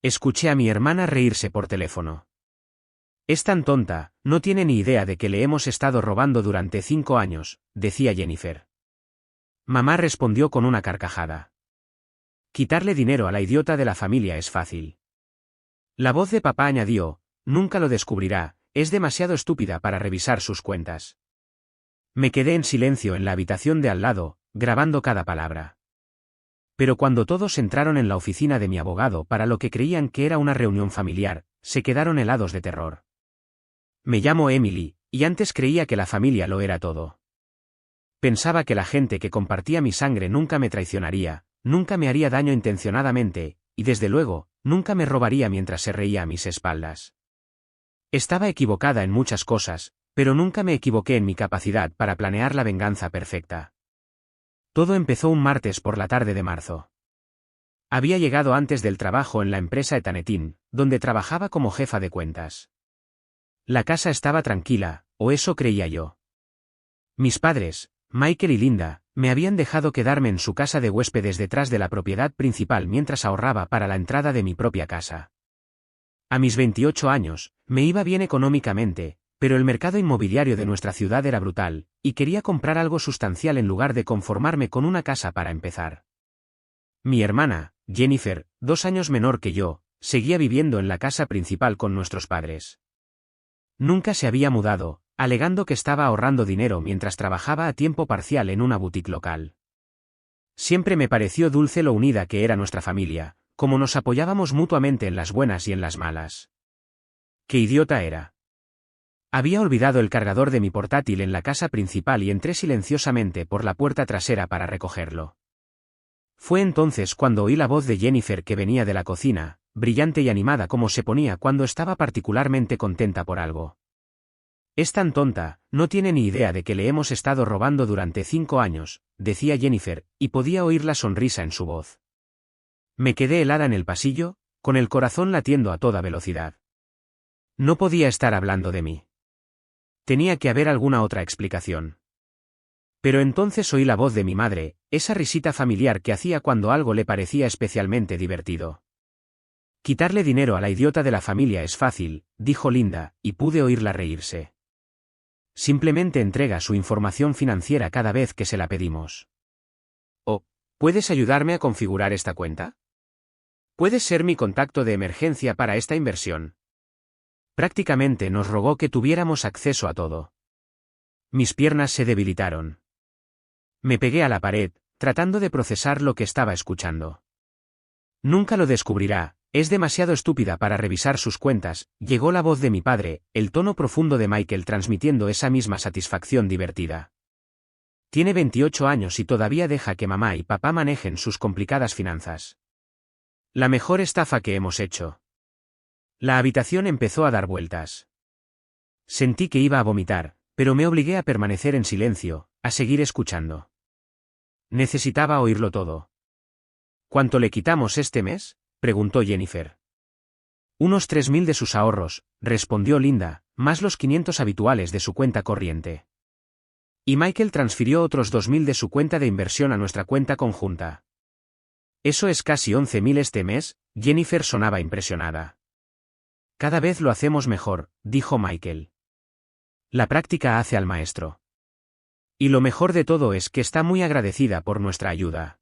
Escuché a mi hermana reírse por teléfono. Es tan tonta, no tiene ni idea de que le hemos estado robando durante 5 años, decía Jennifer. Mamá respondió con una carcajada. Quitarle dinero a la idiota de la familia es fácil. La voz de papá añadió, nunca lo descubrirá, es demasiado estúpida para revisar sus cuentas. Me quedé en silencio en la habitación de al lado, grabando cada palabra. Pero cuando todos entraron en la oficina de mi abogado para lo que creían que era una reunión familiar, se quedaron helados de terror. Me llamo Emily, y antes creía que la familia lo era todo. Pensaba que la gente que compartía mi sangre nunca me traicionaría, nunca me haría daño intencionadamente, y desde luego, nunca me robaría mientras se reía a mis espaldas. Estaba equivocada en muchas cosas, pero nunca me equivoqué en mi capacidad para planear la venganza perfecta. Todo empezó un martes por la tarde de marzo. Había llegado antes del trabajo en la empresa Etanetín, donde trabajaba como jefa de cuentas. La casa estaba tranquila, o eso creía yo. Mis padres, Michael y Linda, me habían dejado quedarme en su casa de huéspedes detrás de la propiedad principal mientras ahorraba para la entrada de mi propia casa. A mis 28 años, me iba bien económicamente, pero el mercado inmobiliario de nuestra ciudad era brutal, y quería comprar algo sustancial en lugar de conformarme con una casa para empezar. Mi hermana, Jennifer, 2 años menor que yo, seguía viviendo en la casa principal con nuestros padres. Nunca se había mudado, alegando que estaba ahorrando dinero mientras trabajaba a tiempo parcial en una boutique local. Siempre me pareció dulce lo unida que era nuestra familia, como nos apoyábamos mutuamente en las buenas y en las malas. ¡Qué idiota era! Había olvidado el cargador de mi portátil en la casa principal y entré silenciosamente por la puerta trasera para recogerlo. Fue entonces cuando oí la voz de Jennifer que venía de la cocina, brillante y animada como se ponía cuando estaba particularmente contenta por algo. Es tan tonta, no tiene ni idea de que le hemos estado robando durante 5 años, decía Jennifer, y podía oír la sonrisa en su voz. Me quedé helada en el pasillo, con el corazón latiendo a toda velocidad. No podía estar hablando de mí. Tenía que haber alguna otra explicación. Pero entonces oí la voz de mi madre, esa risita familiar que hacía cuando algo le parecía especialmente divertido. Quitarle dinero a la idiota de la familia es fácil, dijo Linda, y pude oírla reírse. Simplemente entrega su información financiera cada vez que se la pedimos. Oh, ¿puedes ayudarme a configurar esta cuenta? ¿Puedes ser mi contacto de emergencia para esta inversión? Prácticamente nos rogó que tuviéramos acceso a todo. Mis piernas se debilitaron. Me pegué a la pared, tratando de procesar lo que estaba escuchando. Nunca lo descubrirá, es demasiado estúpida para revisar sus cuentas, llegó la voz de mi padre, el tono profundo de Michael transmitiendo esa misma satisfacción divertida. Tiene 28 años y todavía deja que mamá y papá manejen sus complicadas finanzas. La mejor estafa que hemos hecho. La habitación empezó a dar vueltas. Sentí que iba a vomitar, pero me obligué a permanecer en silencio, a seguir escuchando. Necesitaba oírlo todo. ¿Cuánto le quitamos este mes?, preguntó Jennifer. Unos 3.000 de sus ahorros, respondió Linda, más los 500 habituales de su cuenta corriente. Y Michael transfirió otros 2.000 de su cuenta de inversión a nuestra cuenta conjunta. Eso es casi 11.000 este mes, Jennifer sonaba impresionada. Cada vez lo hacemos mejor, dijo Michael. La práctica hace al maestro. Y lo mejor de todo es que está muy agradecida por nuestra ayuda.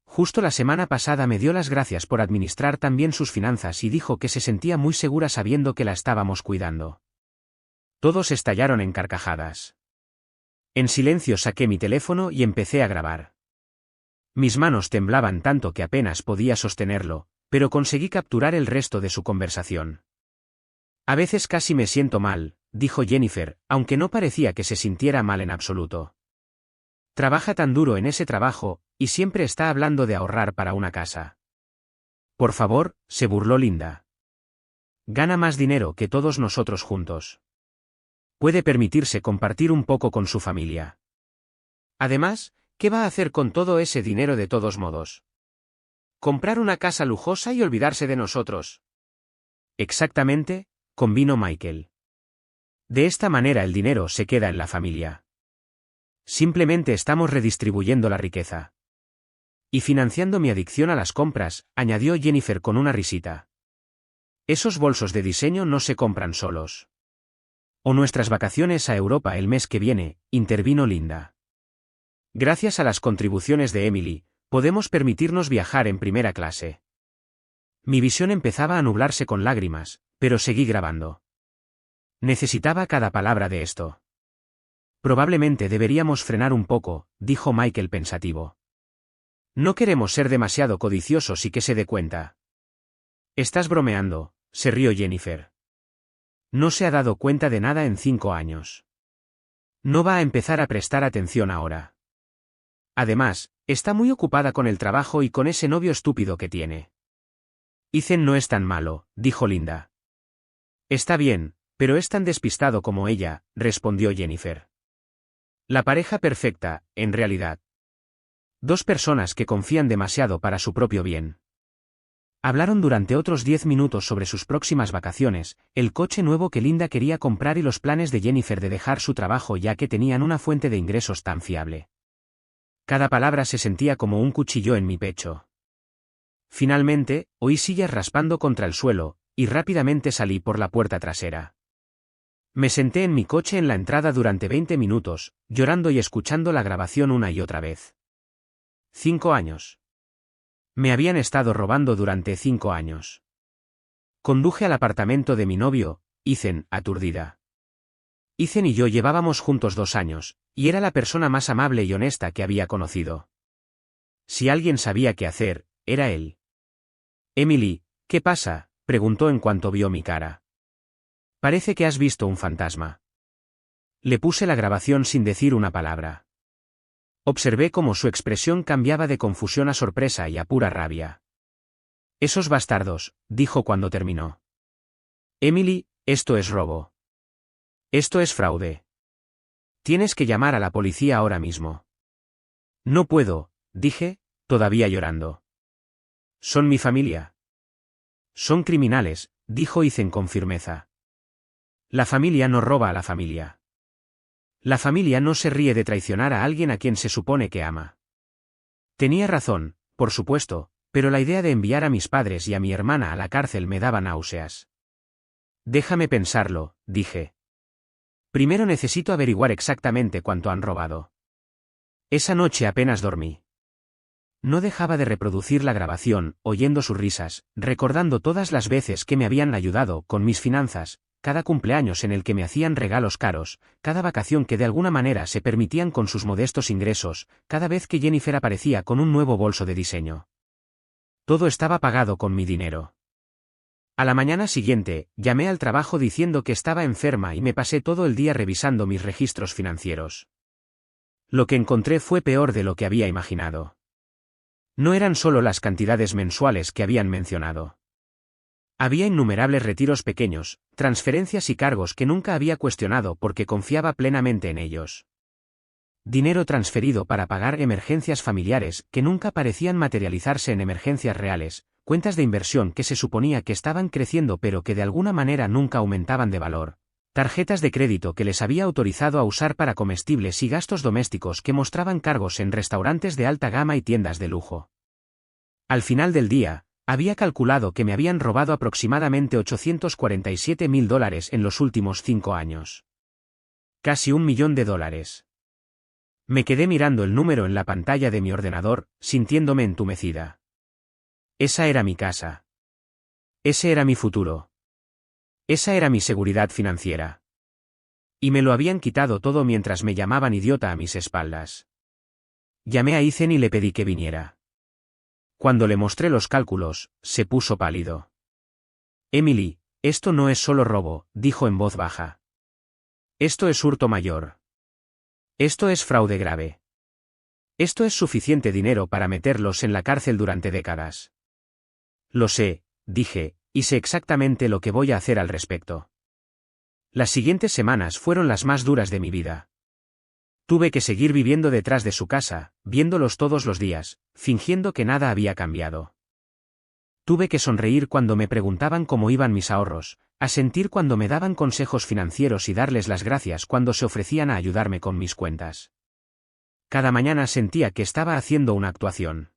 Justo la semana pasada me dio las gracias por administrar tan bien sus finanzas y dijo que se sentía muy segura sabiendo que la estábamos cuidando. Todos estallaron en carcajadas. En silencio saqué mi teléfono y empecé a grabar. Mis manos temblaban tanto que apenas podía sostenerlo, pero conseguí capturar el resto de su conversación. A veces casi me siento mal, dijo Jennifer, aunque no parecía que se sintiera mal en absoluto. Trabaja tan duro en ese trabajo, y siempre está hablando de ahorrar para una casa. Por favor, se burló Linda. Gana más dinero que todos nosotros juntos. Puede permitirse compartir un poco con su familia. Además, ¿qué va a hacer con todo ese dinero de todos modos? ¿Comprar una casa lujosa y olvidarse de nosotros? Exactamente, convino Michael. De esta manera el dinero se queda en la familia. Simplemente estamos redistribuyendo la riqueza. Y financiando mi adicción a las compras, añadió Jennifer con una risita. Esos bolsos de diseño no se compran solos. O nuestras vacaciones a Europa el mes que viene, intervino Linda. Gracias a las contribuciones de Emily, podemos permitirnos viajar en primera clase. Mi visión empezaba a nublarse con lágrimas, pero seguí grabando. Necesitaba cada palabra de esto. Probablemente deberíamos frenar un poco, dijo Michael pensativo. No queremos ser demasiado codiciosos y que se dé cuenta. Estás bromeando, se rió Jennifer. No se ha dado cuenta de nada en 5 años. No va a empezar a prestar atención ahora. Además, está muy ocupada con el trabajo y con ese novio estúpido que tiene. Ethan no es tan malo, dijo Linda. Está bien, pero es tan despistado como ella, respondió Jennifer. La pareja perfecta, en realidad. 2 personas que confían demasiado para su propio bien. Hablaron durante otros 10 minutos sobre sus próximas vacaciones, el coche nuevo que Linda quería comprar y los planes de Jennifer de dejar su trabajo ya que tenían una fuente de ingresos tan fiable. Cada palabra se sentía como un cuchillo en mi pecho. Finalmente, oí sillas raspando contra el suelo, y rápidamente salí por la puerta trasera. Me senté en mi coche en la entrada durante 20 minutos, llorando y escuchando la grabación una y otra vez. 5 años. Me habían estado robando durante 5 años. Conduje al apartamento de mi novio, Ethan, aturdida. Ethan y yo llevábamos juntos 2 años, y era la persona más amable y honesta que había conocido. Si alguien sabía qué hacer, era él. Emily, ¿qué pasa?, preguntó en cuanto vio mi cara. Parece que has visto un fantasma. Le puse la grabación sin decir una palabra. Observé cómo su expresión cambiaba de confusión a sorpresa y a pura rabia. Esos bastardos, dijo cuando terminó. Emily, esto es robo. Esto es fraude. Tienes que llamar a la policía ahora mismo. No puedo, dije, todavía llorando. Son mi familia. Son criminales, dijo Ethan con firmeza. La familia no roba a la familia. La familia no se ríe de traicionar a alguien a quien se supone que ama. Tenía razón, por supuesto, pero la idea de enviar a mis padres y a mi hermana a la cárcel me daba náuseas. Déjame pensarlo, dije. Primero necesito averiguar exactamente cuánto han robado. Esa noche apenas dormí. No dejaba de reproducir la grabación, oyendo sus risas, recordando todas las veces que me habían ayudado con mis finanzas, cada cumpleaños en el que me hacían regalos caros, cada vacación que de alguna manera se permitían con sus modestos ingresos, cada vez que Jennifer aparecía con un nuevo bolso de diseño. Todo estaba pagado con mi dinero. A la mañana siguiente, llamé al trabajo diciendo que estaba enferma y me pasé todo el día revisando mis registros financieros. Lo que encontré fue peor de lo que había imaginado. No eran solo las cantidades mensuales que habían mencionado. Había innumerables retiros pequeños, transferencias y cargos que nunca había cuestionado porque confiaba plenamente en ellos. Dinero transferido para pagar emergencias familiares que nunca parecían materializarse en emergencias reales, cuentas de inversión que se suponía que estaban creciendo pero que de alguna manera nunca aumentaban de valor, tarjetas de crédito que les había autorizado a usar para comestibles y gastos domésticos que mostraban cargos en restaurantes de alta gama y tiendas de lujo. Al final del día, había calculado que me habían robado aproximadamente $847.000 en los últimos 5 años. Casi $1.000.000. Me quedé mirando el número en la pantalla de mi ordenador, sintiéndome entumecida. Esa era mi casa. Ese era mi futuro. Esa era mi seguridad financiera. Y me lo habían quitado todo mientras me llamaban idiota a mis espaldas. Llamé a Ethan y le pedí que viniera. Cuando le mostré los cálculos, se puso pálido. Emily, esto no es solo robo, dijo en voz baja. Esto es hurto mayor. Esto es fraude grave. Esto es suficiente dinero para meterlos en la cárcel durante décadas. Lo sé, dije, y sé exactamente lo que voy a hacer al respecto. Las siguientes semanas fueron las más duras de mi vida. Tuve que seguir viviendo detrás de su casa, viéndolos todos los días, fingiendo que nada había cambiado. Tuve que sonreír cuando me preguntaban cómo iban mis ahorros, asentir cuando me daban consejos financieros y darles las gracias cuando se ofrecían a ayudarme con mis cuentas. Cada mañana sentía que estaba haciendo una actuación.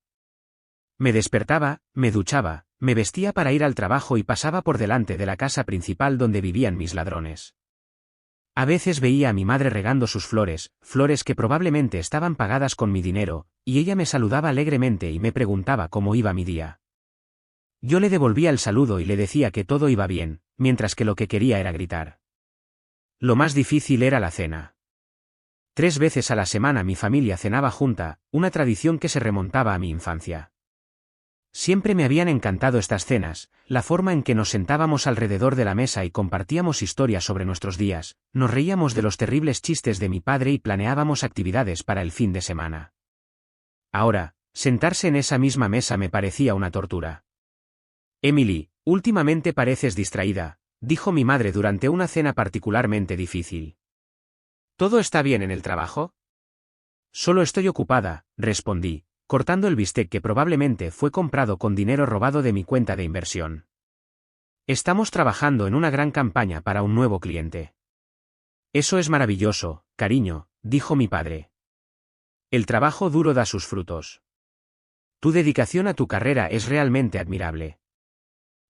Me despertaba, me duchaba, me vestía para ir al trabajo y pasaba por delante de la casa principal donde vivían mis ladrones. A veces veía a mi madre regando sus flores, flores que probablemente estaban pagadas con mi dinero, y ella me saludaba alegremente y me preguntaba cómo iba mi día. Yo le devolvía el saludo y le decía que todo iba bien, mientras que lo que quería era gritar. Lo más difícil era la cena. 3 veces a la semana mi familia cenaba junta, una tradición que se remontaba a mi infancia. Siempre me habían encantado estas cenas, la forma en que nos sentábamos alrededor de la mesa y compartíamos historias sobre nuestros días, nos reíamos de los terribles chistes de mi padre y planeábamos actividades para el fin de semana. Ahora, sentarse en esa misma mesa me parecía una tortura. Emily, últimamente pareces distraída, dijo mi madre durante una cena particularmente difícil. ¿Todo está bien en el trabajo? Solo estoy ocupada, respondí, cortando el bistec que probablemente fue comprado con dinero robado de mi cuenta de inversión. Estamos trabajando en una gran campaña para un nuevo cliente. Eso es maravilloso, cariño, dijo mi padre. El trabajo duro da sus frutos. Tu dedicación a tu carrera es realmente admirable.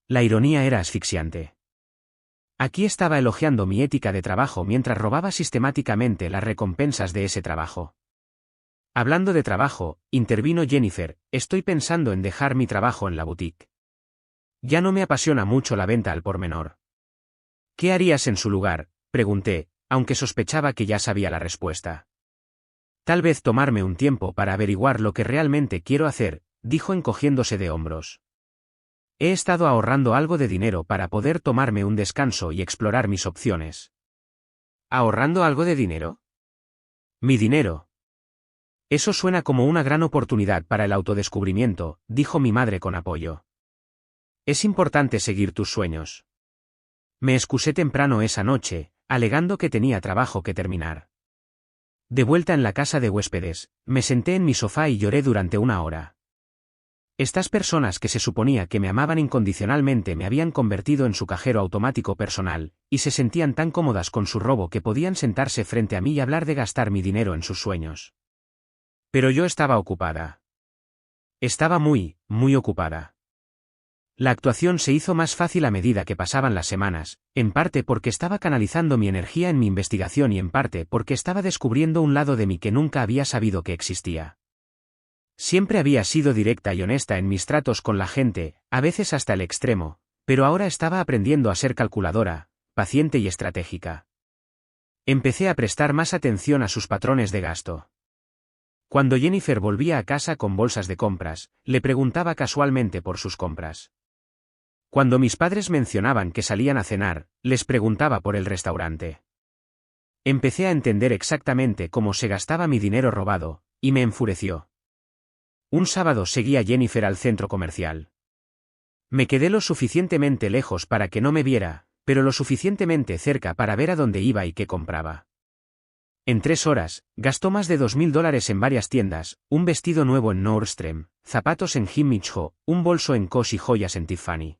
La ironía era asfixiante. Aquí estaba elogiando mi ética de trabajo mientras robaba sistemáticamente las recompensas de ese trabajo. Hablando de trabajo, intervino Jennifer, estoy pensando en dejar mi trabajo en la boutique. Ya no me apasiona mucho la venta al por menor. ¿Qué harías en su lugar?, pregunté, aunque sospechaba que ya sabía la respuesta. Tal vez tomarme un tiempo para averiguar lo que realmente quiero hacer, dijo encogiéndose de hombros. He estado ahorrando algo de dinero para poder tomarme un descanso y explorar mis opciones. ¿Ahorrando algo de dinero? Mi dinero. Eso suena como una gran oportunidad para el autodescubrimiento, dijo mi madre con apoyo. Es importante seguir tus sueños. Me excusé temprano esa noche, alegando que tenía trabajo que terminar. De vuelta en la casa de huéspedes, me senté en mi sofá y lloré durante 1 hora. Estas personas que se suponía que me amaban incondicionalmente me habían convertido en su cajero automático personal, y se sentían tan cómodas con su robo que podían sentarse frente a mí y hablar de gastar mi dinero en sus sueños. Pero yo estaba ocupada. Estaba muy ocupada. La actuación se hizo más fácil a medida que pasaban las semanas, en parte porque estaba canalizando mi energía en mi investigación y en parte porque estaba descubriendo un lado de mí que nunca había sabido que existía. Siempre había sido directa y honesta en mis tratos con la gente, a veces hasta el extremo, pero ahora estaba aprendiendo a ser calculadora, paciente y estratégica. Empecé a prestar más atención a sus patrones de gasto. Cuando Jennifer volvía a casa con bolsas de compras, le preguntaba casualmente por sus compras. Cuando mis padres mencionaban que salían a cenar, les preguntaba por el restaurante. Empecé a entender exactamente cómo se gastaba mi dinero robado, y me enfureció. Un sábado seguí a Jennifer al centro comercial. Me quedé lo suficientemente lejos para que no me viera, pero lo suficientemente cerca para ver a dónde iba y qué compraba. En 3 horas, gastó más de $2.000 en varias tiendas, un vestido nuevo en Nordstrom, zapatos en Jimmy Choo, un bolso en COS y joyas en Tiffany.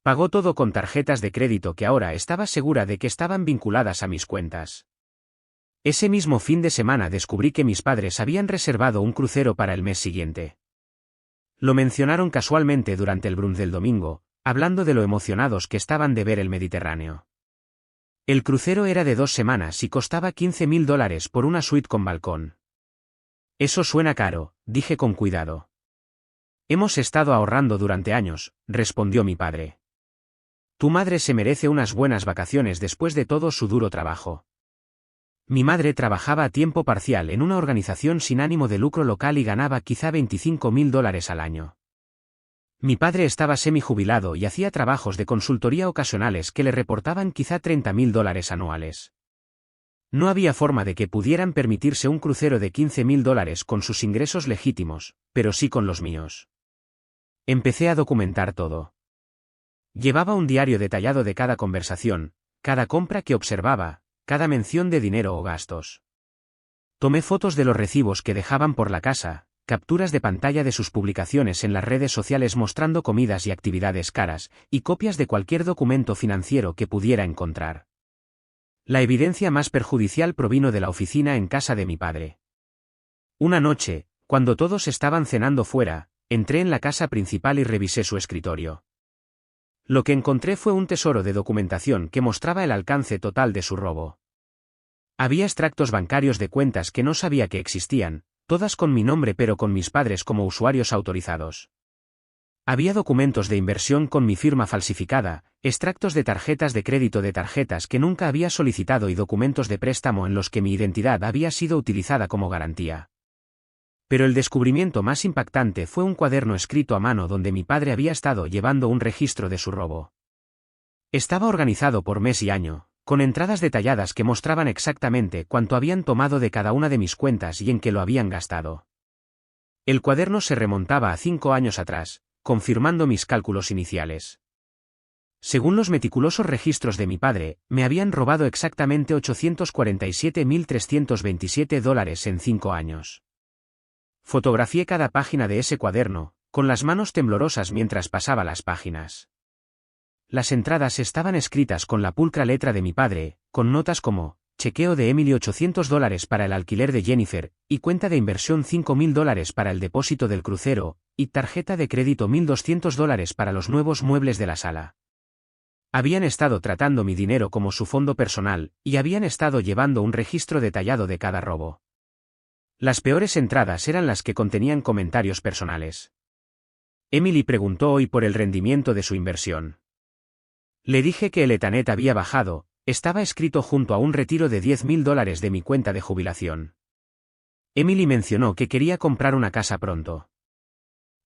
Pagó todo con tarjetas de crédito que ahora estaba segura de que estaban vinculadas a mis cuentas. Ese mismo fin de semana descubrí que mis padres habían reservado un crucero para el mes siguiente. Lo mencionaron casualmente durante el brunch del domingo, hablando de lo emocionados que estaban de ver el Mediterráneo. El crucero era de 2 semanas y costaba $15.000 por una suite con balcón. Eso suena caro, dije con cuidado. Hemos estado ahorrando durante años, respondió mi padre. Tu madre se merece unas buenas vacaciones después de todo su duro trabajo. Mi madre trabajaba a tiempo parcial en una organización sin ánimo de lucro local y ganaba quizá $25.000 al año. Mi padre estaba semi-jubilado y hacía trabajos de consultoría ocasionales que le reportaban quizá $30.000 anuales. No había forma de que pudieran permitirse un crucero de $15.000 con sus ingresos legítimos, pero sí con los míos. Empecé a documentar todo. Llevaba un diario detallado de cada conversación, cada compra que observaba, cada mención de dinero o gastos. Tomé fotos de los recibos que dejaban por la casa, capturas de pantalla de sus publicaciones en las redes sociales mostrando comidas y actividades caras, y copias de cualquier documento financiero que pudiera encontrar. La evidencia más perjudicial provino de la oficina en casa de mi padre. Una noche, cuando todos estaban cenando fuera, entré en la casa principal y revisé su escritorio. Lo que encontré fue un tesoro de documentación que mostraba el alcance total de su robo. Había extractos bancarios de cuentas que no sabía que existían, todas con mi nombre pero con mis padres como usuarios autorizados. Había documentos de inversión con mi firma falsificada, extractos de tarjetas de crédito de tarjetas que nunca había solicitado y documentos de préstamo en los que mi identidad había sido utilizada como garantía. Pero el descubrimiento más impactante fue un cuaderno escrito a mano donde mi padre había estado llevando un registro de su robo. Estaba organizado por mes y año, con entradas detalladas que mostraban exactamente cuánto habían tomado de cada una de mis cuentas y en qué lo habían gastado. El cuaderno se remontaba a 5 años atrás, confirmando mis cálculos iniciales. Según los meticulosos registros de mi padre, me habían robado exactamente $847.327 en 5 años. Fotografié cada página de ese cuaderno, con las manos temblorosas mientras pasaba las páginas. Las entradas estaban escritas con la pulcra letra de mi padre, con notas como, chequeo de Emily $800 para el alquiler de Jennifer, y cuenta de inversión $5.000 para el depósito del crucero, y tarjeta de crédito $1.200 para los nuevos muebles de la sala. Habían estado tratando mi dinero como su fondo personal, y habían estado llevando un registro detallado de cada robo. Las peores entradas eran las que contenían comentarios personales. Emily preguntó hoy por el rendimiento de su inversión. Le dije que el Ethanet había bajado, estaba escrito junto a un retiro de $10.000 de mi cuenta de jubilación. Emily mencionó que quería comprar una casa pronto.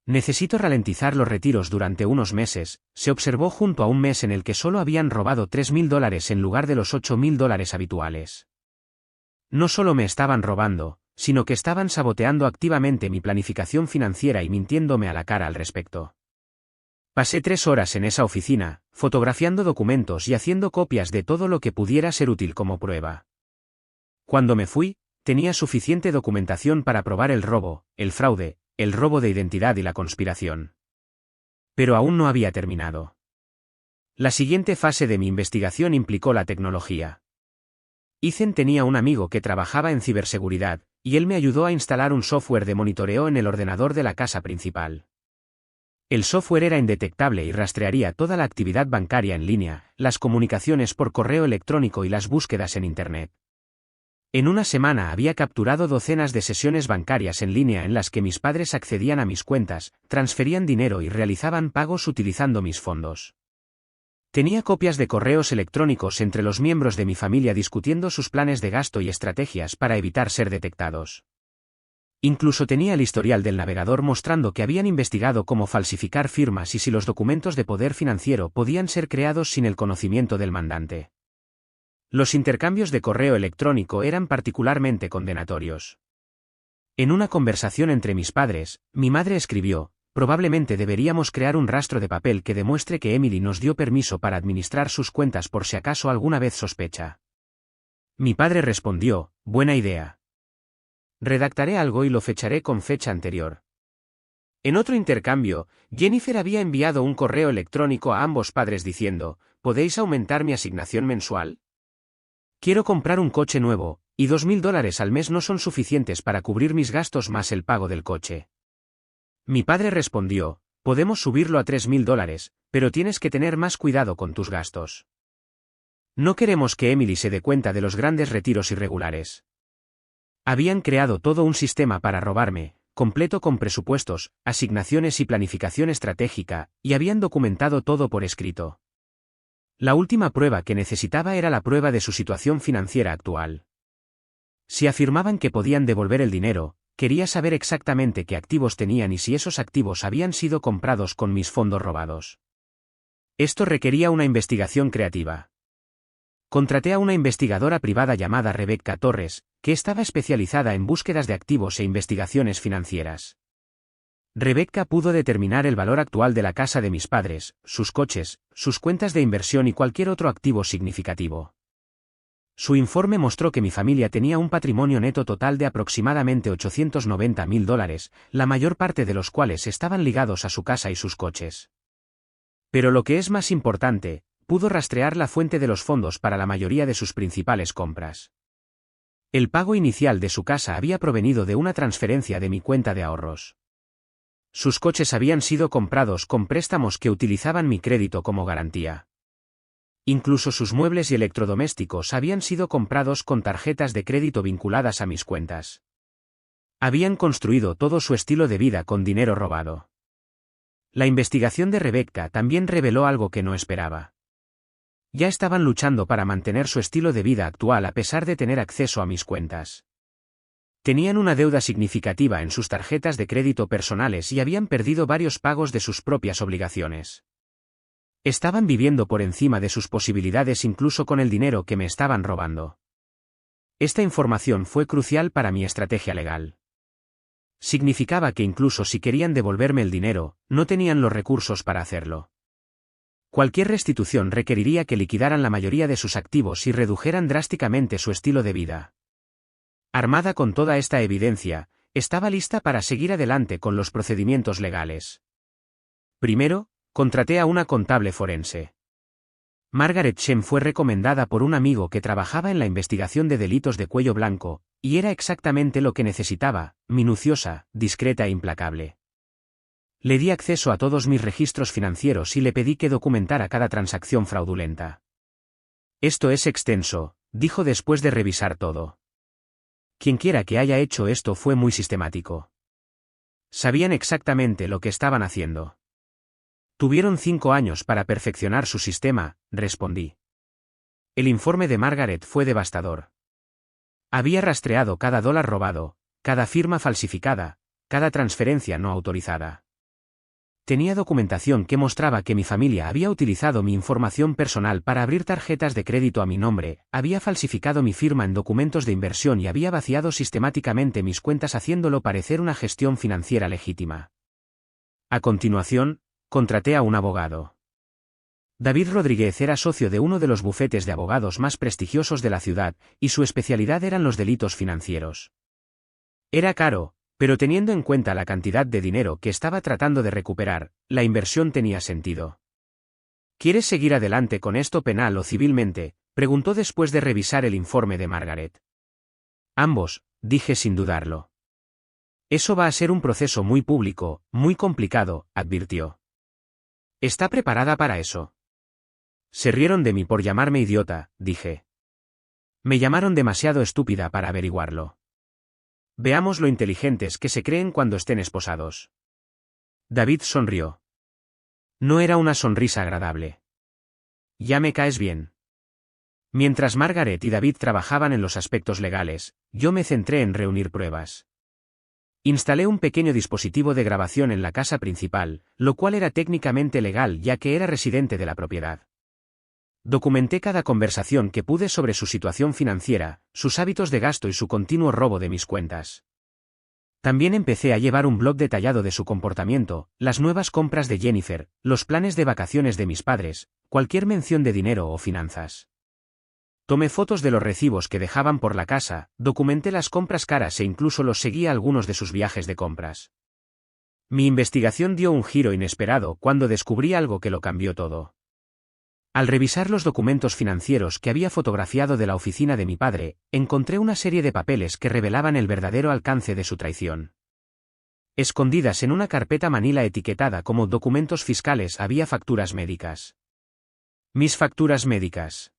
Necesito ralentizar los retiros durante unos meses, se observó junto a un mes en el que solo habían robado $3.000 en lugar de los $8.000 habituales. No solo me estaban robando, sino que estaban saboteando activamente mi planificación financiera y mintiéndome a la cara al respecto. Pasé 3 horas en esa oficina, fotografiando documentos y haciendo copias de todo lo que pudiera ser útil como prueba. Cuando me fui, tenía suficiente documentación para probar el robo, el fraude, el robo de identidad y la conspiración. Pero aún no había terminado. La siguiente fase de mi investigación implicó la tecnología. Ethan tenía un amigo que trabajaba en ciberseguridad, y él me ayudó a instalar un software de monitoreo en el ordenador de la casa principal. El software era indetectable y rastrearía toda la actividad bancaria en línea, las comunicaciones por correo electrónico y las búsquedas en Internet. En una semana había capturado docenas de sesiones bancarias en línea en las que mis padres accedían a mis cuentas, transferían dinero y realizaban pagos utilizando mis fondos. Tenía copias de correos electrónicos entre los miembros de mi familia discutiendo sus planes de gasto y estrategias para evitar ser detectados. Incluso tenía el historial del navegador mostrando que habían investigado cómo falsificar firmas y si los documentos de poder financiero podían ser creados sin el conocimiento del mandante. Los intercambios de correo electrónico eran particularmente condenatorios. En una conversación entre mis padres, mi madre escribió: probablemente deberíamos crear un rastro de papel que demuestre que Emily nos dio permiso para administrar sus cuentas por si acaso alguna vez sospecha. Mi padre respondió: buena idea. Redactaré algo y lo fecharé con fecha anterior. En otro intercambio, Jennifer había enviado un correo electrónico a ambos padres diciendo: ¿podéis aumentar mi asignación mensual? Quiero comprar un coche nuevo, y $2.000 al mes no son suficientes para cubrir mis gastos más el pago del coche. Mi padre respondió: podemos subirlo a $3.000, pero tienes que tener más cuidado con tus gastos. No queremos que Emily se dé cuenta de los grandes retiros irregulares. Habían creado todo un sistema para robarme, completo con presupuestos, asignaciones y planificación estratégica, y habían documentado todo por escrito. La última prueba que necesitaba era la prueba de su situación financiera actual. Si afirmaban que podían devolver el dinero, quería saber exactamente qué activos tenían y si esos activos habían sido comprados con mis fondos robados. Esto requería una investigación creativa. Contraté a una investigadora privada llamada Rebecca Torres, que estaba especializada en búsquedas de activos e investigaciones financieras. Rebecca pudo determinar el valor actual de la casa de mis padres, sus coches, sus cuentas de inversión y cualquier otro activo significativo. Su informe mostró que mi familia tenía un patrimonio neto total de aproximadamente $890.000, la mayor parte de los cuales estaban ligados a su casa y sus coches. Pero lo que es más importante, pudo rastrear la fuente de los fondos para la mayoría de sus principales compras. El pago inicial de su casa había provenido de una transferencia de mi cuenta de ahorros. Sus coches habían sido comprados con préstamos que utilizaban mi crédito como garantía. Incluso sus muebles y electrodomésticos habían sido comprados con tarjetas de crédito vinculadas a mis cuentas. Habían construido todo su estilo de vida con dinero robado. La investigación de Rebecca también reveló algo que no esperaba. Ya estaban luchando para mantener su estilo de vida actual a pesar de tener acceso a mis cuentas. Tenían una deuda significativa en sus tarjetas de crédito personales y habían perdido varios pagos de sus propias obligaciones. Estaban viviendo por encima de sus posibilidades incluso con el dinero que me estaban robando. Esta información fue crucial para mi estrategia legal. Significaba que incluso si querían devolverme el dinero, no tenían los recursos para hacerlo. Cualquier restitución requeriría que liquidaran la mayoría de sus activos y redujeran drásticamente su estilo de vida. Armada con toda esta evidencia, estaba lista para seguir adelante con los procedimientos legales. Primero, contraté a una contable forense. Margaret Shem fue recomendada por un amigo que trabajaba en la investigación de delitos de cuello blanco, y era exactamente lo que necesitaba: minuciosa, discreta e implacable. Le di acceso a todos mis registros financieros y le pedí que documentara cada transacción fraudulenta. Esto es extenso, dijo después de revisar todo. Quienquiera que haya hecho esto fue muy sistemático. Sabían exactamente lo que estaban haciendo. Tuvieron 5 años para perfeccionar su sistema, respondí. El informe de Margaret fue devastador. Había rastreado cada dólar robado, cada firma falsificada, cada transferencia no autorizada. Tenía documentación que mostraba que mi familia había utilizado mi información personal para abrir tarjetas de crédito a mi nombre, había falsificado mi firma en documentos de inversión y había vaciado sistemáticamente mis cuentas haciéndolo parecer una gestión financiera legítima. A continuación, contraté a un abogado. David Rodríguez era socio de uno de los bufetes de abogados más prestigiosos de la ciudad, y su especialidad eran los delitos financieros. Era caro, pero teniendo en cuenta la cantidad de dinero que estaba tratando de recuperar, la inversión tenía sentido. ¿Quieres seguir adelante con esto penal o civilmente?, preguntó después de revisar el informe de Margaret. Ambos, dije sin dudarlo. Eso va a ser un proceso muy público, muy complicado, advirtió. ¿Está preparada para eso? Se rieron de mí por llamarme idiota, dije. Me llamaron demasiado estúpida para averiguarlo. Veamos lo inteligentes que se creen cuando estén esposados. David sonrió. No era una sonrisa agradable. Ya me caes bien. Mientras Margaret y David trabajaban en los aspectos legales, yo me centré en reunir pruebas. Instalé un pequeño dispositivo de grabación en la casa principal, lo cual era técnicamente legal ya que era residente de la propiedad. Documenté cada conversación que pude sobre su situación financiera, sus hábitos de gasto y su continuo robo de mis cuentas. También empecé a llevar un blog detallado de su comportamiento, las nuevas compras de Jennifer, los planes de vacaciones de mis padres, cualquier mención de dinero o finanzas. Tomé fotos de los recibos que dejaban por la casa, documenté las compras caras e incluso los seguí a algunos de sus viajes de compras. Mi investigación dio un giro inesperado cuando descubrí algo que lo cambió todo. Al revisar los documentos financieros que había fotografiado de la oficina de mi padre, encontré una serie de papeles que revelaban el verdadero alcance de su traición. Escondidas en una carpeta manila etiquetada como documentos fiscales había facturas médicas. Mis facturas médicas.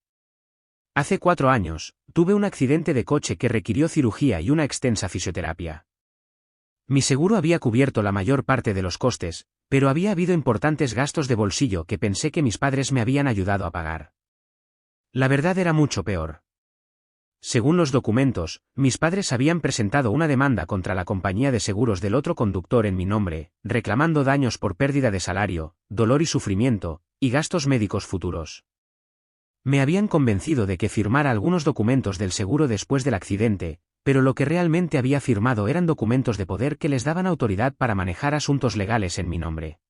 Hace 4 años, tuve un accidente de coche que requirió cirugía y una extensa fisioterapia. Mi seguro había cubierto la mayor parte de los costes, pero había habido importantes gastos de bolsillo que pensé que mis padres me habían ayudado a pagar. La verdad era mucho peor. Según los documentos, mis padres habían presentado una demanda contra la compañía de seguros del otro conductor en mi nombre, reclamando daños por pérdida de salario, dolor y sufrimiento, y gastos médicos futuros. Me habían convencido de que firmara algunos documentos del seguro después del accidente, pero lo que realmente había firmado eran documentos de poder que les daban autoridad para manejar asuntos legales en mi nombre.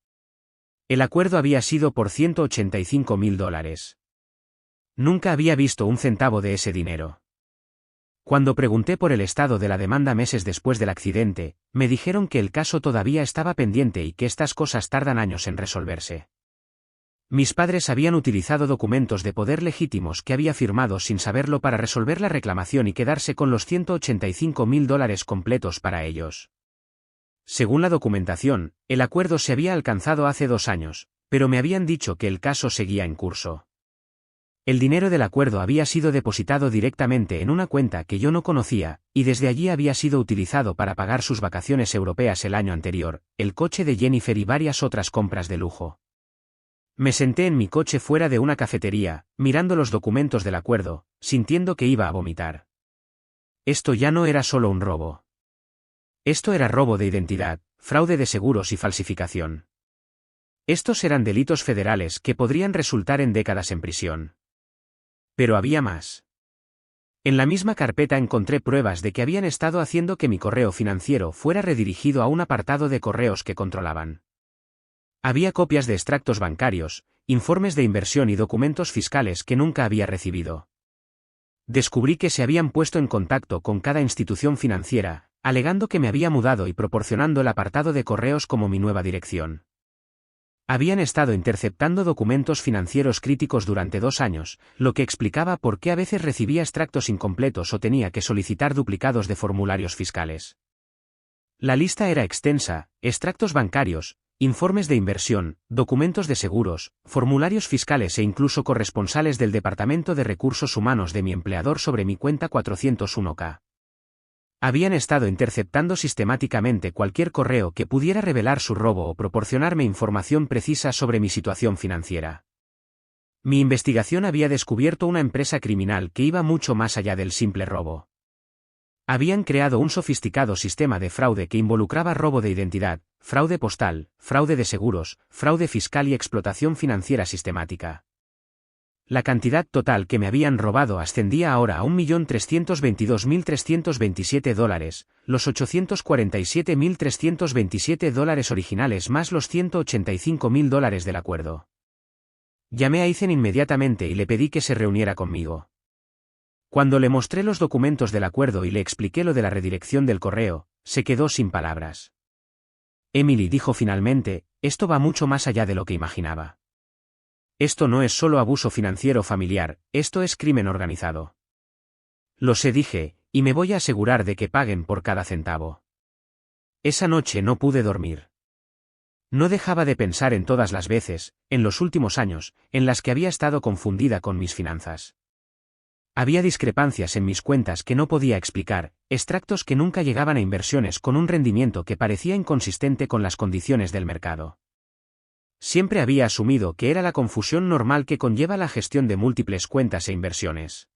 El acuerdo había sido por $185.000. Nunca había visto un centavo de ese dinero. Cuando pregunté por el estado de la demanda meses después del accidente, me dijeron que el caso todavía estaba pendiente y que estas cosas tardan años en resolverse. Mis padres habían utilizado documentos de poder legítimos que había firmado sin saberlo para resolver la reclamación y quedarse con los $185.000 completos para ellos. Según la documentación, el acuerdo se había alcanzado hace 2 años, pero me habían dicho que el caso seguía en curso. El dinero del acuerdo había sido depositado directamente en una cuenta que yo no conocía, y desde allí había sido utilizado para pagar sus vacaciones europeas el año anterior, el coche de Jennifer y varias otras compras de lujo. Me senté en mi coche fuera de una cafetería, mirando los documentos del acuerdo, sintiendo que iba a vomitar. Esto ya no era solo un robo. Esto era robo de identidad, fraude de seguros y falsificación. Estos eran delitos federales que podrían resultar en décadas en prisión. Pero había más. En la misma carpeta encontré pruebas de que habían estado haciendo que mi correo financiero fuera redirigido a un apartado de correos que controlaban. Había copias de extractos bancarios, informes de inversión y documentos fiscales que nunca había recibido. Descubrí que se habían puesto en contacto con cada institución financiera, alegando que me había mudado y proporcionando el apartado de correos como mi nueva dirección. Habían estado interceptando documentos financieros críticos durante 2 años, lo que explicaba por qué a veces recibía extractos incompletos o tenía que solicitar duplicados de formularios fiscales. La lista era extensa: extractos bancarios, informes de inversión, documentos de seguros, formularios fiscales e incluso corresponsales del Departamento de Recursos Humanos de mi empleador sobre mi cuenta 401k. Habían estado interceptando sistemáticamente cualquier correo que pudiera revelar su robo o proporcionarme información precisa sobre mi situación financiera. Mi investigación había descubierto una empresa criminal que iba mucho más allá del simple robo. Habían creado un sofisticado sistema de fraude que involucraba robo de identidad, fraude postal, fraude de seguros, fraude fiscal y explotación financiera sistemática. La cantidad total que me habían robado ascendía ahora a $1.322.327, los $847.327 originales más los $185.000 del acuerdo. Llamé a Ethan inmediatamente y le pedí que se reuniera conmigo. Cuando le mostré los documentos del acuerdo y le expliqué lo de la redirección del correo, se quedó sin palabras. Emily, dijo finalmente, esto va mucho más allá de lo que imaginaba. Esto no es solo abuso financiero familiar, esto es crimen organizado. Lo sé, dije, y me voy a asegurar de que paguen por cada centavo. Esa noche no pude dormir. No dejaba de pensar en todas las veces, en los últimos años, en las que había estado confundida con mis finanzas. Había discrepancias en mis cuentas que no podía explicar, extractos que nunca llegaban a inversiones con un rendimiento que parecía inconsistente con las condiciones del mercado. Siempre había asumido que era la confusión normal que conlleva la gestión de múltiples cuentas e inversiones.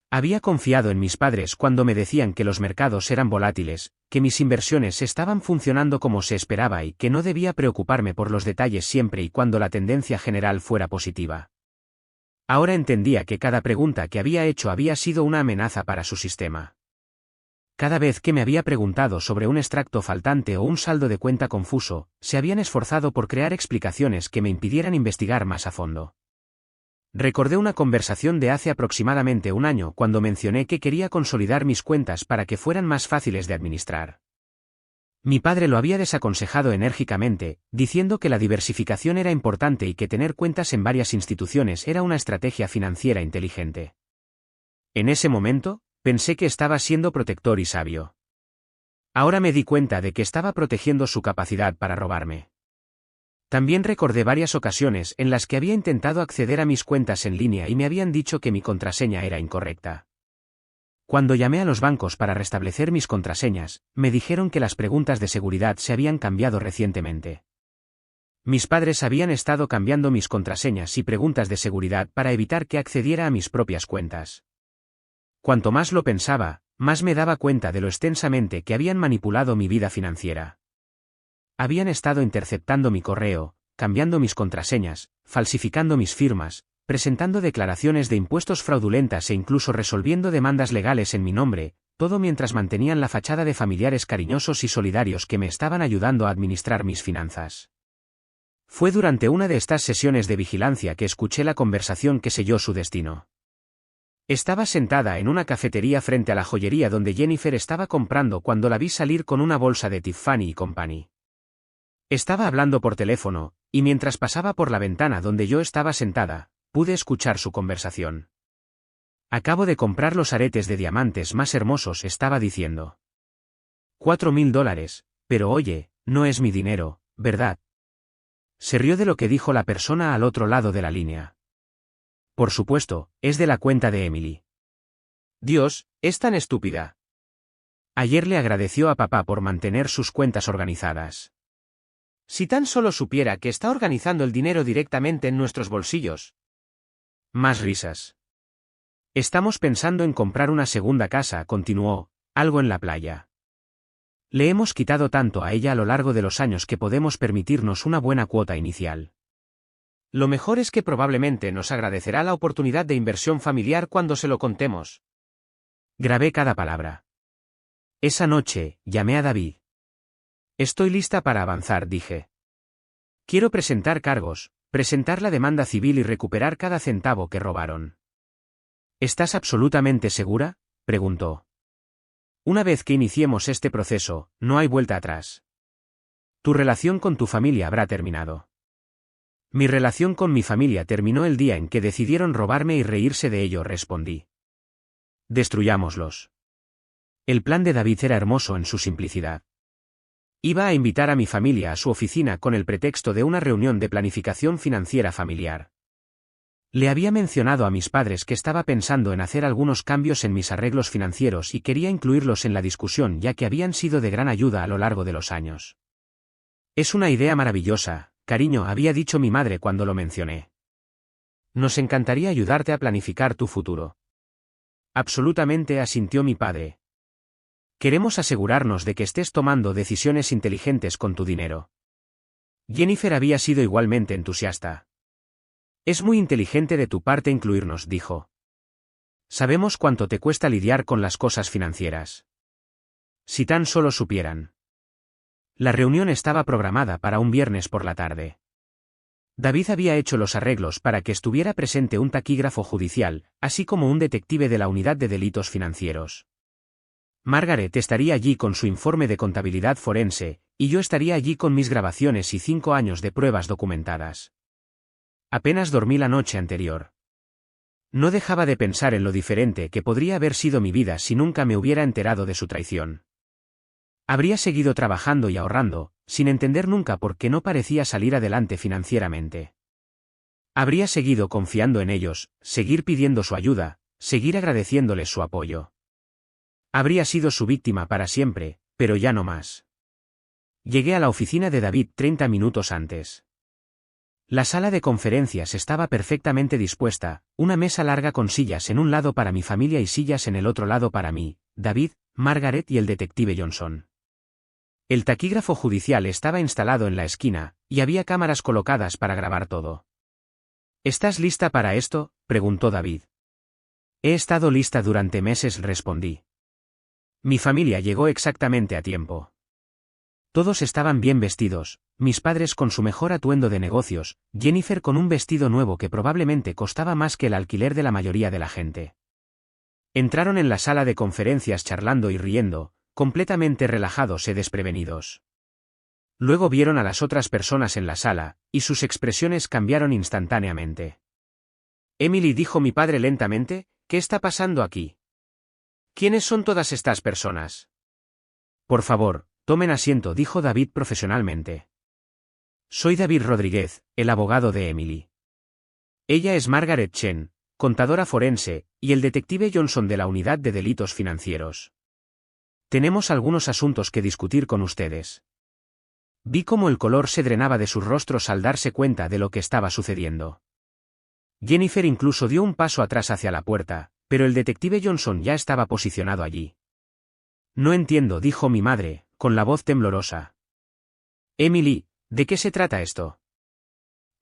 Había confiado en mis padres cuando me decían que los mercados eran volátiles, que mis inversiones estaban funcionando como se esperaba y que no debía preocuparme por los detalles siempre y cuando la tendencia general fuera positiva. Ahora entendía que cada pregunta que había hecho había sido una amenaza para su sistema. Cada vez que me había preguntado sobre un extracto faltante o un saldo de cuenta confuso, se habían esforzado por crear explicaciones que me impidieran investigar más a fondo. Recordé una conversación de hace aproximadamente 1 año cuando mencioné que quería consolidar mis cuentas para que fueran más fáciles de administrar. Mi padre lo había desaconsejado enérgicamente, diciendo que la diversificación era importante y que tener cuentas en varias instituciones era una estrategia financiera inteligente. En ese momento, pensé que estaba siendo protector y sabio. Ahora me di cuenta de que estaba protegiendo su capacidad para robarme. También recordé varias ocasiones en las que había intentado acceder a mis cuentas en línea y me habían dicho que mi contraseña era incorrecta. Cuando llamé a los bancos para restablecer mis contraseñas, me dijeron que las preguntas de seguridad se habían cambiado recientemente. Mis padres habían estado cambiando mis contraseñas y preguntas de seguridad para evitar que accediera a mis propias cuentas. Cuanto más lo pensaba, más me daba cuenta de lo extensamente que habían manipulado mi vida financiera. Habían estado interceptando mi correo, cambiando mis contraseñas, falsificando mis firmas, presentando declaraciones de impuestos fraudulentas e incluso resolviendo demandas legales en mi nombre, todo mientras mantenían la fachada de familiares cariñosos y solidarios que me estaban ayudando a administrar mis finanzas. Fue durante una de estas sesiones de vigilancia que escuché la conversación que selló su destino. Estaba sentada en una cafetería frente a la joyería donde Jennifer estaba comprando cuando la vi salir con una bolsa de Tiffany & Company. Estaba hablando por teléfono, y mientras pasaba por la ventana donde yo estaba sentada, pude escuchar su conversación. Acabo de comprar los aretes de diamantes más hermosos, estaba diciendo. $4.000, Pero oye, no es mi dinero, ¿verdad? Se rió de lo que dijo la persona al otro lado de la línea. Por supuesto, es de la cuenta de Emily. Dios, es tan estúpida. Ayer le agradeció a papá por mantener sus cuentas organizadas. Si tan solo supiera que está organizando el dinero directamente en nuestros bolsillos. Más risas. Estamos pensando en comprar una segunda casa, continuó, algo en la playa. Le hemos quitado tanto a ella a lo largo de los años que podemos permitirnos una buena cuota inicial. Lo mejor es que probablemente nos agradecerá la oportunidad de inversión familiar cuando se lo contemos. Grabé cada palabra. Esa noche, llamé a David. Estoy lista para avanzar, dije. Quiero presentar cargos, presentar la demanda civil y recuperar cada centavo que robaron. ¿Estás absolutamente segura?, preguntó. Una vez que iniciemos este proceso, no hay vuelta atrás. Tu relación con tu familia habrá terminado. Mi relación con mi familia terminó el día en que decidieron robarme y reírse de ello, respondí. Destruyámoslos. El plan de David era hermoso en su simplicidad. Iba a invitar a mi familia a su oficina con el pretexto de una reunión de planificación financiera familiar. Le había mencionado a mis padres que estaba pensando en hacer algunos cambios en mis arreglos financieros y quería incluirlos en la discusión ya que habían sido de gran ayuda a lo largo de los años. Es una idea maravillosa, cariño, había dicho mi madre cuando lo mencioné. Nos encantaría ayudarte a planificar tu futuro. Absolutamente, asintió mi padre. Queremos asegurarnos de que estés tomando decisiones inteligentes con tu dinero. Jennifer había sido igualmente entusiasta. Es muy inteligente de tu parte incluirnos, dijo. Sabemos cuánto te cuesta lidiar con las cosas financieras. Si tan solo supieran. La reunión estaba programada para un viernes por la tarde. David había hecho los arreglos para que estuviera presente un taquígrafo judicial, así como un detective de la Unidad de Delitos Financieros. Margaret estaría allí con su informe de contabilidad forense, y yo estaría allí con mis grabaciones y 5 años de pruebas documentadas. Apenas dormí la noche anterior. No dejaba de pensar en lo diferente que podría haber sido mi vida si nunca me hubiera enterado de su traición. Habría seguido trabajando y ahorrando, sin entender nunca por qué no parecía salir adelante financieramente. Habría seguido confiando en ellos, seguir pidiendo su ayuda, seguir agradeciéndoles su apoyo. Habría sido su víctima para siempre, pero ya no más. Llegué a la oficina de David 30 minutos antes. La sala de conferencias estaba perfectamente dispuesta, una mesa larga con sillas en un lado para mi familia y sillas en el otro lado para mí, David, Margaret y el detective Johnson. El taquígrafo judicial estaba instalado en la esquina, y había cámaras colocadas para grabar todo. ¿Estás lista para esto?, preguntó David. He estado lista durante meses, respondí. Mi familia llegó exactamente a tiempo. Todos estaban bien vestidos, mis padres con su mejor atuendo de negocios, Jennifer con un vestido nuevo que probablemente costaba más que el alquiler de la mayoría de la gente. Entraron en la sala de conferencias charlando y riendo, completamente relajados y desprevenidos. Luego vieron a las otras personas en la sala, y sus expresiones cambiaron instantáneamente. Emily, dijo mi padre lentamente, ¿qué está pasando aquí? ¿Quiénes son todas estas personas? Por favor, tomen asiento, dijo David profesionalmente. Soy David Rodríguez, el abogado de Emily. Ella es Margaret Chen, contadora forense, y el detective Johnson de la Unidad de Delitos Financieros. Tenemos algunos asuntos que discutir con ustedes. Vi cómo el color se drenaba de sus rostros al darse cuenta de lo que estaba sucediendo. Jennifer incluso dio un paso atrás hacia la puerta, pero el detective Johnson ya estaba posicionado allí. No entiendo, dijo mi madre, con la voz temblorosa. Emily, ¿de qué se trata esto?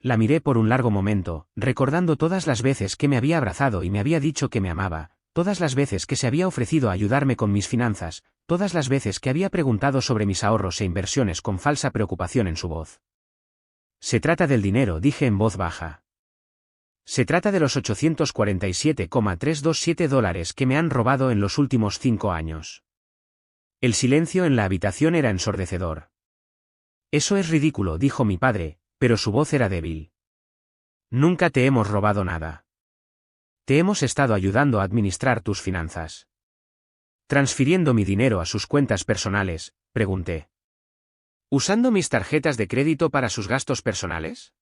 La miré por un largo momento, recordando todas las veces que me había abrazado y me había dicho que me amaba, todas las veces que se había ofrecido a ayudarme con mis finanzas, todas las veces que había preguntado sobre mis ahorros e inversiones con falsa preocupación en su voz. Se trata del dinero, dije en voz baja. Se trata de los $847,327 que me han robado en los últimos 5 años. El silencio en la habitación era ensordecedor. Eso es ridículo, dijo mi padre, pero su voz era débil. Nunca te hemos robado nada. Te hemos estado ayudando a administrar tus finanzas. ¿Transfiriendo mi dinero a sus cuentas personales?, pregunté. ¿Usando mis tarjetas de crédito para sus gastos personales?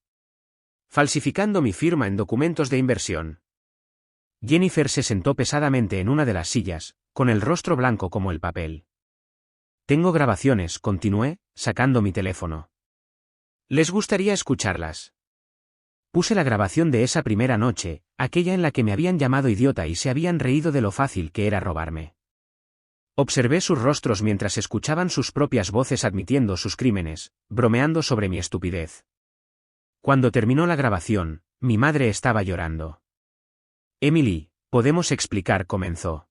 ¿Falsificando mi firma en documentos de inversión? Jennifer se sentó pesadamente en una de las sillas, con el rostro blanco como el papel. Tengo grabaciones, continué, sacando mi teléfono. ¿Les gustaría escucharlas? Puse la grabación de esa primera noche, aquella en la que me habían llamado idiota y se habían reído de lo fácil que era robarme. Observé sus rostros mientras escuchaban sus propias voces admitiendo sus crímenes, bromeando sobre mi estupidez. Cuando terminó la grabación, mi madre estaba llorando. Emily, podemos explicar, comenzó.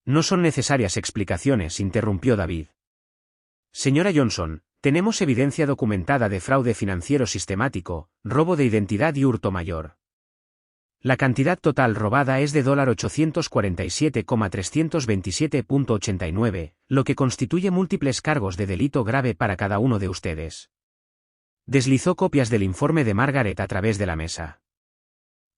No son necesarias explicaciones, interrumpió David. Señora Johnson, tenemos evidencia documentada de fraude financiero sistemático, robo de identidad y hurto mayor. La cantidad total robada es de $847,327.89, lo que constituye múltiples cargos de delito grave para cada uno de ustedes. Deslizó copias del informe de Margaret a través de la mesa.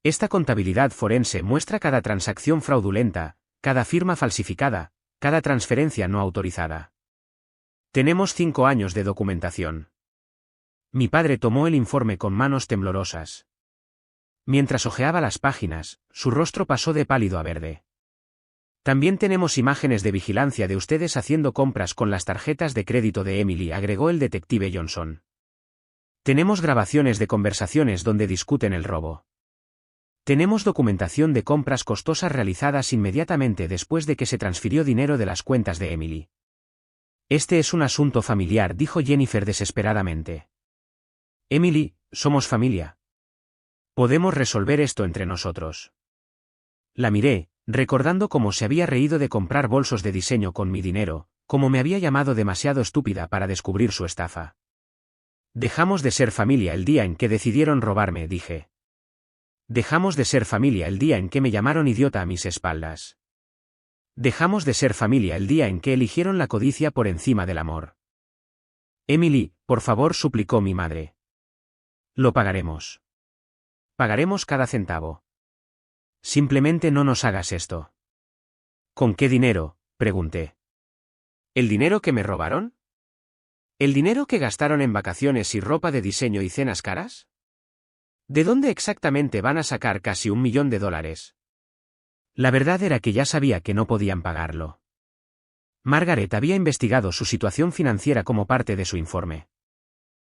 Esta contabilidad forense muestra cada transacción fraudulenta, cada firma falsificada, cada transferencia no autorizada. Tenemos 5 años de documentación. Mi padre tomó el informe con manos temblorosas. Mientras hojeaba las páginas, su rostro pasó de pálido a verde. También tenemos imágenes de vigilancia de ustedes haciendo compras con las tarjetas de crédito de Emily, agregó el detective Johnson. Tenemos grabaciones de conversaciones donde discuten el robo. Tenemos documentación de compras costosas realizadas inmediatamente después de que se transfirió dinero de las cuentas de Emily. Este es un asunto familiar, dijo Jennifer desesperadamente. Emily, somos familia. Podemos resolver esto entre nosotros. La miré, recordando cómo se había reído de comprar bolsos de diseño con mi dinero, cómo me había llamado demasiado estúpida para descubrir su estafa. Dejamos de ser familia el día en que decidieron robarme, dije. Dejamos de ser familia el día en que me llamaron idiota a mis espaldas. Dejamos de ser familia el día en que eligieron la codicia por encima del amor. Emily, por favor, suplicó mi madre. Lo pagaremos. Pagaremos cada centavo. Simplemente no nos hagas esto. ¿Con qué dinero?, pregunté. ¿El dinero que me robaron? ¿El dinero que gastaron en vacaciones y ropa de diseño y cenas caras? ¿De dónde exactamente van a sacar casi $1 millón? La verdad era que ya sabía que no podían pagarlo. Margaret había investigado su situación financiera como parte de su informe.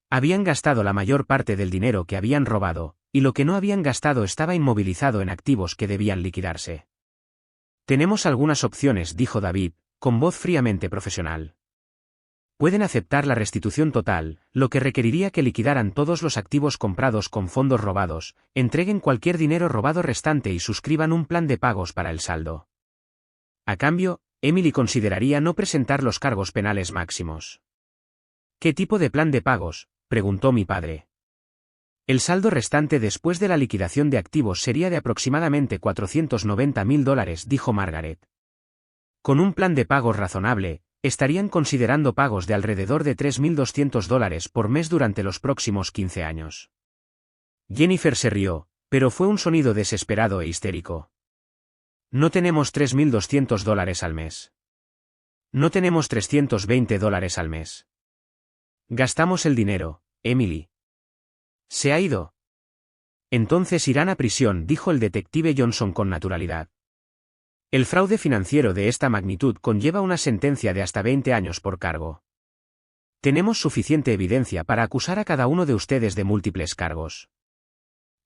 Habían gastado la mayor parte del dinero que habían robado, y lo que no habían gastado estaba inmovilizado en activos que debían liquidarse. Tenemos algunas opciones, dijo David, con voz fríamente profesional. Pueden aceptar la restitución total, lo que requeriría que liquidaran todos los activos comprados con fondos robados, entreguen cualquier dinero robado restante y suscriban un plan de pagos para el saldo. A cambio, Emily consideraría no presentar los cargos penales máximos. ¿Qué tipo de plan de pagos?, preguntó mi padre. El saldo restante después de la liquidación de activos sería de aproximadamente $490.000, dijo Margaret. Con un plan de pagos razonable, estarían considerando pagos de alrededor de $3.200 por mes durante los próximos 15 años. Jennifer se rió, pero fue un sonido desesperado e histérico. No tenemos $3.200 al mes. No tenemos $320 al mes. Gastamos el dinero, Emily. ¿Se ha ido? Entonces irán a prisión, dijo el detective Johnson con naturalidad. El fraude financiero de esta magnitud conlleva una sentencia de hasta 20 años por cargo. Tenemos suficiente evidencia para acusar a cada uno de ustedes de múltiples cargos.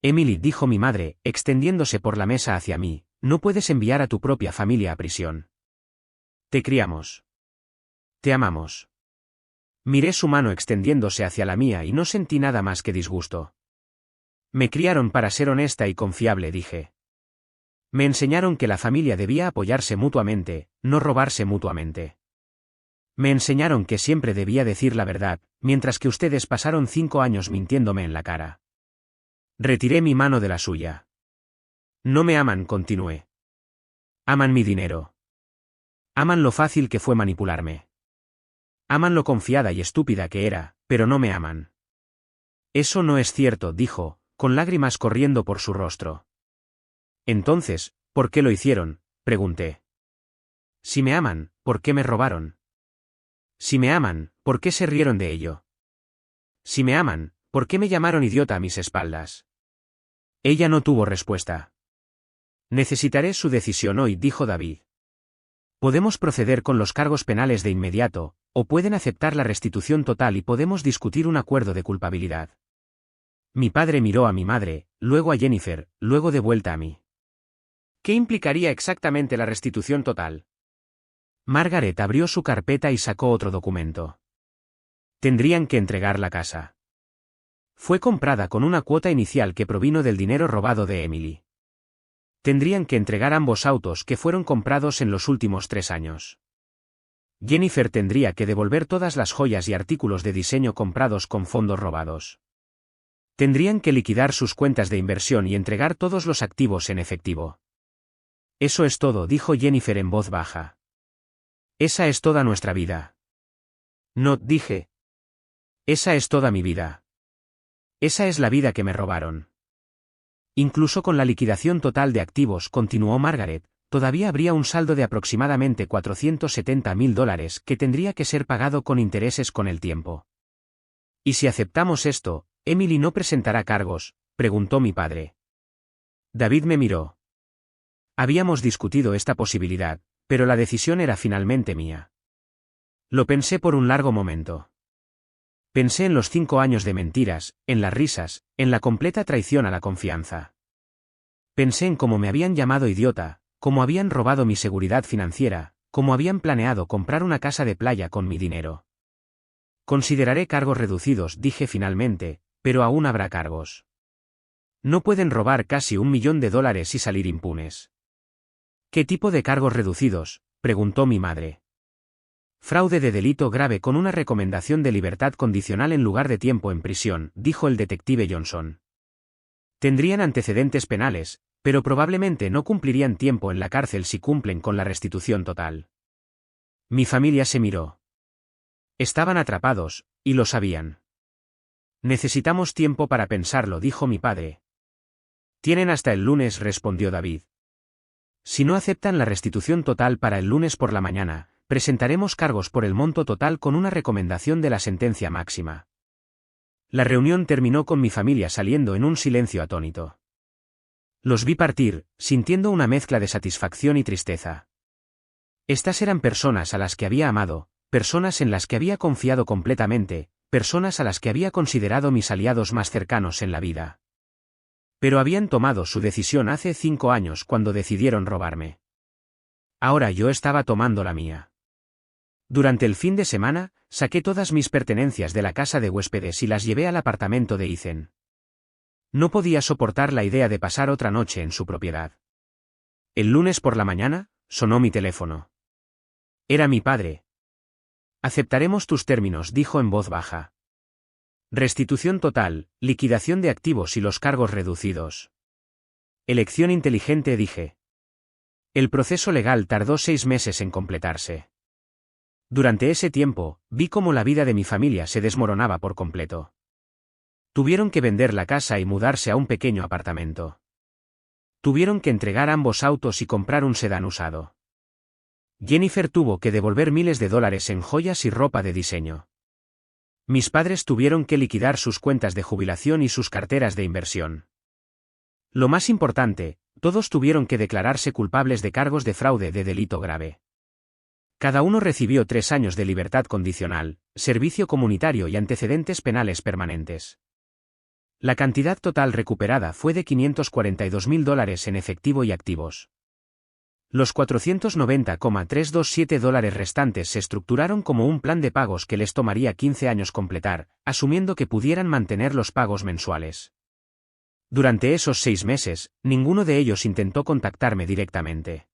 Emily, dijo mi madre, extendiéndose por la mesa hacia mí, no puedes enviar a tu propia familia a prisión. Te criamos. Te amamos. Miré su mano extendiéndose hacia la mía y no sentí nada más que disgusto. Me criaron para ser honesta y confiable, dije. Me enseñaron que la familia debía apoyarse mutuamente, no robarse mutuamente. Me enseñaron que siempre debía decir la verdad, mientras que ustedes pasaron 5 años mintiéndome en la cara. Retiré mi mano de la suya. No me aman, continué. Aman mi dinero. Aman lo fácil que fue manipularme. Aman lo confiada y estúpida que era, pero no me aman. Eso no es cierto, dijo, con lágrimas corriendo por su rostro. Entonces, ¿por qué lo hicieron?, pregunté. Si me aman, ¿por qué me robaron? Si me aman, ¿por qué se rieron de ello? Si me aman, ¿por qué me llamaron idiota a mis espaldas? Ella no tuvo respuesta. Necesitaré su decisión hoy, dijo David. Podemos proceder con los cargos penales de inmediato, o pueden aceptar la restitución total y podemos discutir un acuerdo de culpabilidad. Mi padre miró a mi madre, luego a Jennifer, luego de vuelta a mí. ¿Qué implicaría exactamente la restitución total? Margaret abrió su carpeta y sacó otro documento. Tendrían que entregar la casa. Fue comprada con una cuota inicial que provino del dinero robado de Emily. Tendrían que entregar ambos autos que fueron comprados en los últimos 3 años. Jennifer tendría que devolver todas las joyas y artículos de diseño comprados con fondos robados. Tendrían que liquidar sus cuentas de inversión y entregar todos los activos en efectivo. Eso es todo, dijo Jennifer en voz baja. Esa es toda nuestra vida. No, dije. Esa es toda mi vida. Esa es la vida que me robaron. Incluso con la liquidación total de activos, continuó Margaret, todavía habría un saldo de aproximadamente $470.000 que tendría que ser pagado con intereses con el tiempo. ¿Y si aceptamos esto, Emily no presentará cargos?, preguntó mi padre. David me miró. Habíamos discutido esta posibilidad, pero la decisión era finalmente mía. Lo pensé por un largo momento. Pensé en los 5 años de mentiras, en las risas, en la completa traición a la confianza. Pensé en cómo me habían llamado idiota, cómo habían robado mi seguridad financiera, cómo habían planeado comprar una casa de playa con mi dinero. Consideraré cargos reducidos, dije finalmente, pero aún habrá cargos. No pueden robar casi $1 millón y salir impunes. ¿Qué tipo de cargos reducidos?, preguntó mi madre. Fraude de delito grave con una recomendación de libertad condicional en lugar de tiempo en prisión, dijo el detective Johnson. Tendrían antecedentes penales, pero probablemente no cumplirían tiempo en la cárcel si cumplen con la restitución total. Mi familia se miró. Estaban atrapados, y lo sabían. Necesitamos tiempo para pensarlo, dijo mi padre. Tienen hasta el lunes, respondió David. Si no aceptan la restitución total para el lunes por la mañana, presentaremos cargos por el monto total con una recomendación de la sentencia máxima. La reunión terminó con mi familia saliendo en un silencio atónito. Los vi partir, sintiendo una mezcla de satisfacción y tristeza. Estas eran personas a las que había amado, personas en las que había confiado completamente, personas a las que había considerado mis aliados más cercanos en la vida. Pero habían tomado su decisión hace 5 años cuando decidieron robarme. Ahora yo estaba tomando la mía. Durante el fin de semana, saqué todas mis pertenencias de la casa de huéspedes y las llevé al apartamento de Ethan. No podía soportar la idea de pasar otra noche en su propiedad. El lunes por la mañana, sonó mi teléfono. Era mi padre. Aceptaremos tus términos, dijo en voz baja. Restitución total, liquidación de activos y los cargos reducidos. Elección inteligente, dije. El proceso legal tardó 6 meses en completarse. Durante ese tiempo, vi cómo la vida de mi familia se desmoronaba por completo. Tuvieron que vender la casa y mudarse a un pequeño apartamento. Tuvieron que entregar ambos autos y comprar un sedán usado. Jennifer tuvo que devolver miles de dólares en joyas y ropa de diseño. Mis padres tuvieron que liquidar sus cuentas de jubilación y sus carteras de inversión. Lo más importante, todos tuvieron que declararse culpables de cargos de fraude de delito grave. Cada uno recibió 3 años de libertad condicional, servicio comunitario y antecedentes penales permanentes. La cantidad total recuperada fue de $542.000 en efectivo y activos. Los $490,327 restantes se estructuraron como un plan de pagos que les tomaría 15 años completar, asumiendo que pudieran mantener los pagos mensuales. Durante esos 6 meses, ninguno de ellos intentó contactarme directamente.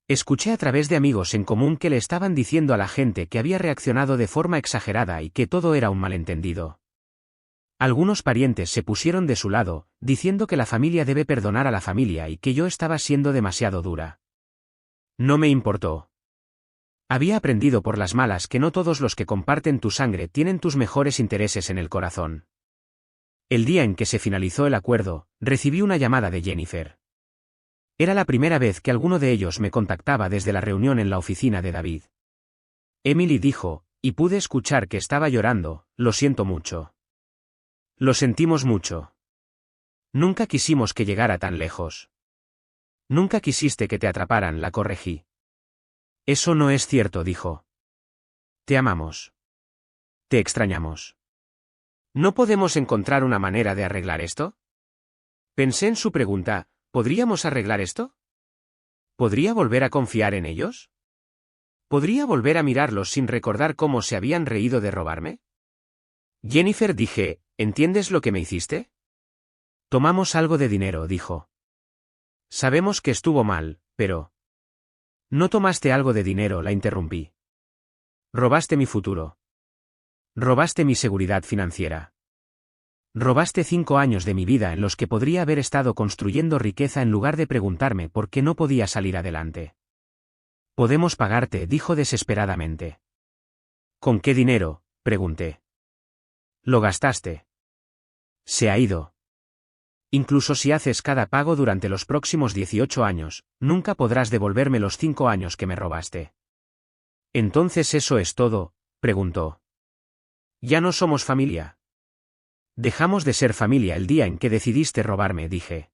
Escuché a través de amigos en común que le estaban diciendo a la gente que había reaccionado de forma exagerada y que todo era un malentendido. Algunos parientes se pusieron de su lado, diciendo que la familia debe perdonar a la familia y que yo estaba siendo demasiado dura. No me importó. Había aprendido por las malas que no todos los que comparten tu sangre tienen tus mejores intereses en el corazón. El día en que se finalizó el acuerdo, recibí una llamada de Jennifer. Era la primera vez que alguno de ellos me contactaba desde la reunión en la oficina de David. Emily dijo, y pude escuchar que estaba llorando, lo siento mucho. Lo sentimos mucho. Nunca quisimos que llegara tan lejos. Nunca quisiste que te atraparan, la corregí. Eso no es cierto, dijo. Te amamos. Te extrañamos. ¿No podemos encontrar una manera de arreglar esto? Pensé en su pregunta, ¿podríamos arreglar esto? ¿Podría volver a confiar en ellos? ¿Podría volver a mirarlos sin recordar cómo se habían reído de robarme? Jennifer, dije, ¿entiendes lo que me hiciste? Tomamos algo de dinero, dijo. Sabemos que estuvo mal, pero... No tomaste algo de dinero, la interrumpí. Robaste mi futuro. Robaste mi seguridad financiera. Robaste 5 años de mi vida en los que podría haber estado construyendo riqueza en lugar de preguntarme por qué no podía salir adelante. Podemos pagarte, dijo desesperadamente. ¿Con qué dinero?, pregunté. Lo gastaste. Se ha ido. Incluso si haces cada pago durante los próximos 18 años, nunca podrás devolverme los 5 años que me robaste. ¿Entonces eso es todo?, preguntó. Ya no somos familia. Dejamos de ser familia el día en que decidiste robarme, dije.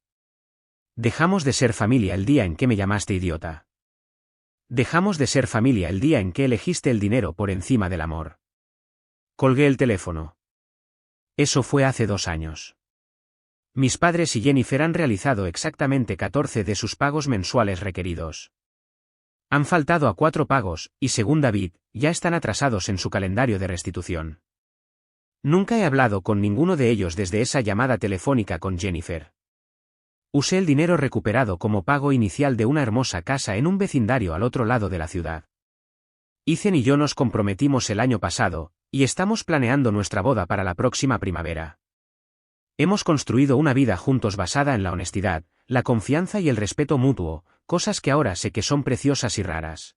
Dejamos de ser familia el día en que me llamaste idiota. Dejamos de ser familia el día en que elegiste el dinero por encima del amor. Colgué el teléfono. Eso fue hace 2 años. Mis padres y Jennifer han realizado exactamente 14 de sus pagos mensuales requeridos. Han faltado a 4 pagos, y según David, ya están atrasados en su calendario de restitución. Nunca he hablado con ninguno de ellos desde esa llamada telefónica con Jennifer. Usé el dinero recuperado como pago inicial de una hermosa casa en un vecindario al otro lado de la ciudad. Ethan y yo nos comprometimos el año pasado, y estamos planeando nuestra boda para la próxima primavera. Hemos construido una vida juntos basada en la honestidad, la confianza y el respeto mutuo, cosas que ahora sé que son preciosas y raras.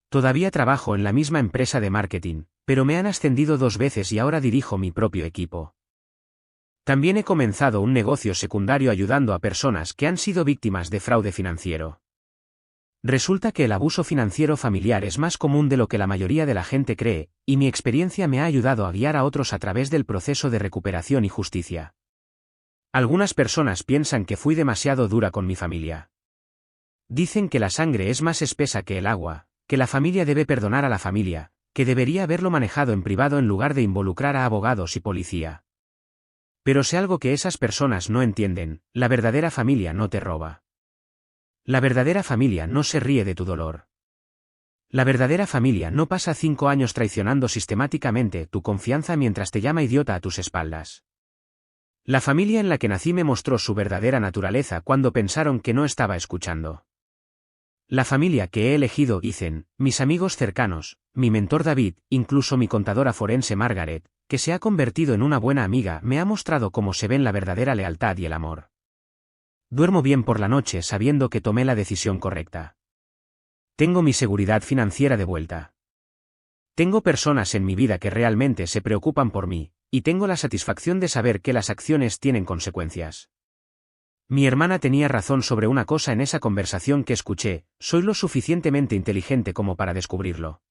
Todavía trabajo en la misma empresa de marketing, pero me han ascendido 2 veces y ahora dirijo mi propio equipo. También he comenzado un negocio secundario ayudando a personas que han sido víctimas de fraude financiero. Resulta que el abuso financiero familiar es más común de lo que la mayoría de la gente cree, y mi experiencia me ha ayudado a guiar a otros a través del proceso de recuperación y justicia. Algunas personas piensan que fui demasiado dura con mi familia. Dicen que la sangre es más espesa que el agua, que la familia debe perdonar a la familia, que debería haberlo manejado en privado en lugar de involucrar a abogados y policía. Pero sé algo que esas personas no entienden: la verdadera familia no te roba. La verdadera familia no se ríe de tu dolor. La verdadera familia no pasa 5 años traicionando sistemáticamente tu confianza mientras te llama idiota a tus espaldas. La familia en la que nací me mostró su verdadera naturaleza cuando pensaron que no estaba escuchando. La familia que he elegido, Ethan, mis amigos cercanos, mi mentor David, incluso mi contadora forense Margaret, que se ha convertido en una buena amiga, me ha mostrado cómo se ven la verdadera lealtad y el amor. Duermo bien por la noche sabiendo que tomé la decisión correcta. Tengo mi seguridad financiera de vuelta. Tengo personas en mi vida que realmente se preocupan por mí, y tengo la satisfacción de saber que las acciones tienen consecuencias. Mi hermana tenía razón sobre una cosa en esa conversación que escuché: soy lo suficientemente inteligente como para descubrirlo.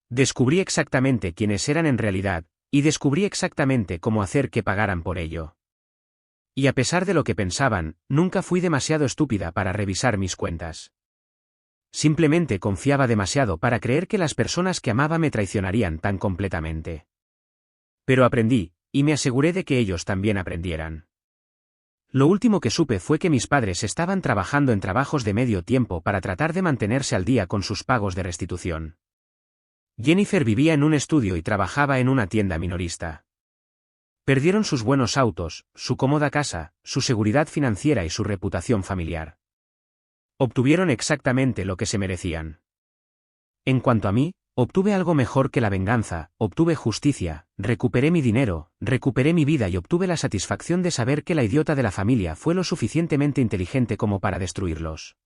Descubrí exactamente quiénes eran en realidad, y descubrí exactamente cómo hacer que pagaran por ello. Y a pesar de lo que pensaban, nunca fui demasiado estúpida para revisar mis cuentas. Simplemente confiaba demasiado para creer que las personas que amaba me traicionarían tan completamente. Pero aprendí, y me aseguré de que ellos también aprendieran. Lo último que supe fue que mis padres estaban trabajando en trabajos de medio tiempo para tratar de mantenerse al día con sus pagos de restitución. Jennifer vivía en un estudio y trabajaba en una tienda minorista. Perdieron sus buenos autos, su cómoda casa, su seguridad financiera y su reputación familiar. Obtuvieron exactamente lo que se merecían. En cuanto a mí, obtuve algo mejor que la venganza: obtuve justicia, recuperé mi dinero, recuperé mi vida y obtuve la satisfacción de saber que la idiota de la familia fue lo suficientemente inteligente como para destruirlos.